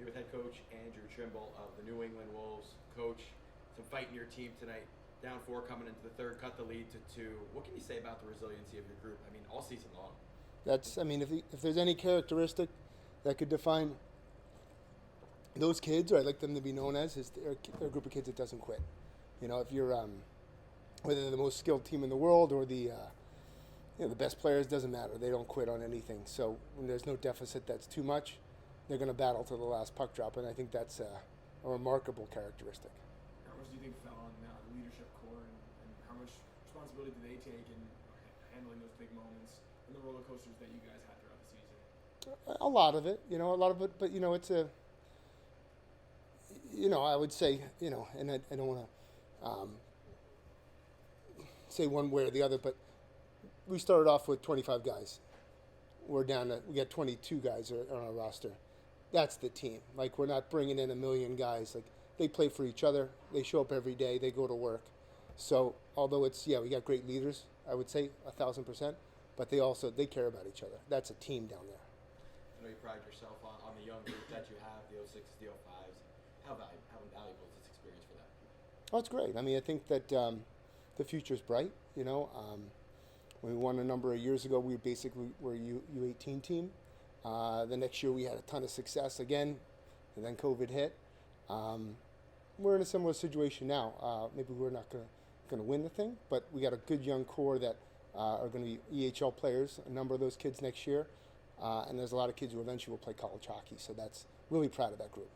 Here with head coach Andrew Trimble of the New England Wolves. Coach, some fight in your team tonight. Down 4 coming into the third, cut the lead to 2. What can you say about the resiliency of your group? I mean, all season long. If there's any characteristic that could define those kids, or I'd like them to be known as, is they're a group of kids that doesn't quit. If you're whether they're the most skilled team in the world or the best players, doesn't matter. They don't quit on anything. So when there's no deficit that's too much, they're going to battle to the last puck drop, and I think that's a remarkable characteristic. How much do you think fell on the leadership core, and how much responsibility do they take in handling those big moments and the roller coasters that you guys had throughout the season? A lot of it, but it's I would say, and I don't want to say one way or the other, but we started off with 25 guys. We got 22 guys on our roster. That's the team. Like, we're not bringing in a million guys. Like, they play for each other. They show up every day. They go to work. So although we got great leaders, I would say 1,000%, but they care about each other. That's a team down there. I know you pride yourself on the young group that you have, the 06s, the 05s. How valuable is this experience for them? Oh, it's great. I think that the future's bright. When we won a number of years ago, we basically were a U18 team. The next year we had a ton of success again, and then COVID hit. We're in a similar situation now. Maybe we're not going to win the thing, but we got a good young core that are going to be EHL players, a number of those kids next year. And there's a lot of kids who eventually will play college hockey, so that's really proud of that group.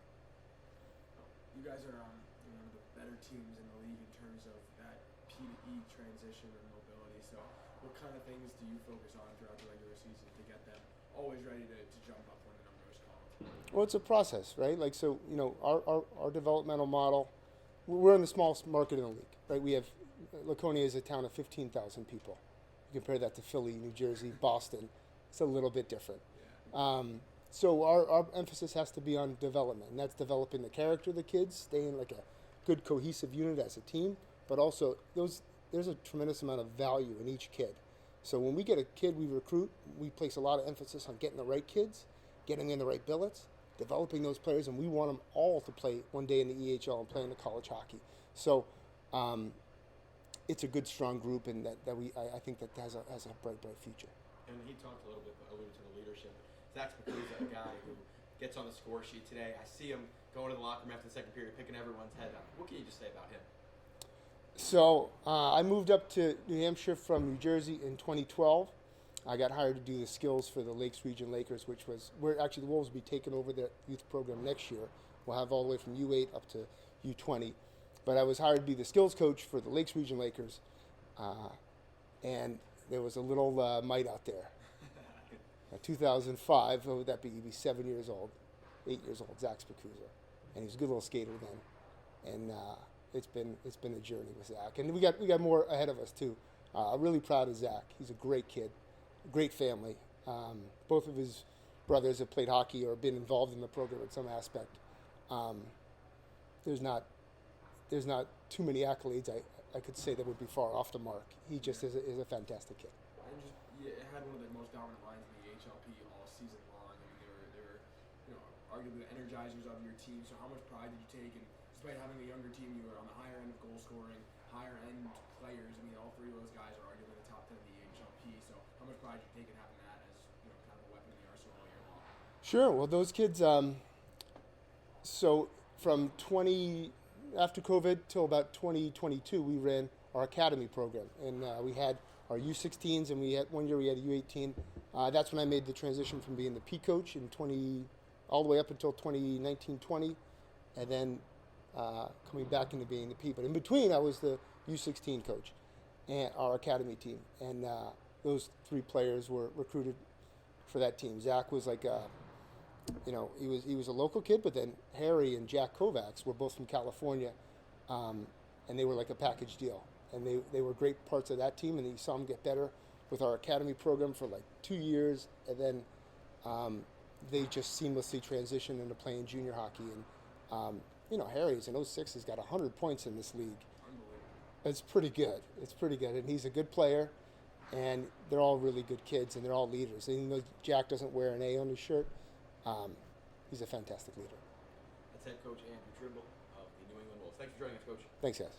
You guys are one of the better teams in the league in terms of that P to E transition and mobility. So what kind of things do you focus on throughout the regular season to get them always ready to jump up when the number is called? Well, it's a process, right? Our developmental model, we're in the smallest market in the league, right? We have, Laconia is a town of 15,000 people. You compare that to Philly, New Jersey, Boston, it's a little bit different. Yeah. So our emphasis has to be on development, and that's developing the character of the kids, staying like a good cohesive unit as a team, but also there's a tremendous amount of value in each kid. So when we get a kid we recruit, we place a lot of emphasis on getting the right kids, getting in the right billets, developing those players, and we want them all to play one day in the EHL and play in the college hockey. So it's a good, strong group, and I think that has a bright future. And he talked a little bit, alluded to the leadership. Zach Spacuzza, a guy who gets on the score sheet today. I see him going to the locker room after the second period, picking everyone's head up. What can you just say about him? So I moved up to New Hampshire from New Jersey in 2012. I got hired to do the skills for the Lakes Region Lakers, which was where actually the Wolves will be taking over their youth program next year. We'll have all the way from U8 up to U20. But I was hired to be the skills coach for the Lakes Region Lakers, and there was a little mite out there. 2005, what would that be? He'd be 8 years old, Zach Spacuzza, and he was a good little skater then. And it's been a journey with Zach, and we got more ahead of us too. I'm really proud of Zach. He's a great kid, great family. Both of his brothers have played hockey or been involved in the program in some aspect. There's not too many accolades I could say that would be far off the mark. He just is a fantastic kid. And it had one of the most dominant lines in the EHLP all season long. I mean, they were arguably the energizers of your team. So how much pride did you take? And despite having a younger team, you were on the higher end of goal scoring, higher end players. I mean, all 3 of those guys are arguably in the top 10 of the EHLP. So how much pride did you take in having that as kind of a weapon in the arsenal all year long? Sure. Well, those kids. So from after COVID till about 2022, we ran our academy program, and we had our U16s, and one year we had a U18. That's when I made the transition from being the P coach all the way up until 2019-20, and then coming back into being the P. But in between, I was the U16 coach and our academy team, and those 3 players were recruited for that team. Zach was like he was a local kid, but then Harry and Jack Kovacs were both from California, and they were like a package deal. And they were great parts of that team, and you saw them get better with our academy program for like 2 years, and then they just seamlessly transitioned into playing junior hockey. And Harry's in 06 has got 100 points in this league. It's pretty good. And he's a good player, and they're all really good kids, and they're all leaders. And even though Jack doesn't wear an A on his shirt, he's a fantastic leader. That's head coach Andrew Trimble of the New England Wolves. Thanks for joining us, Coach. Thanks, guys.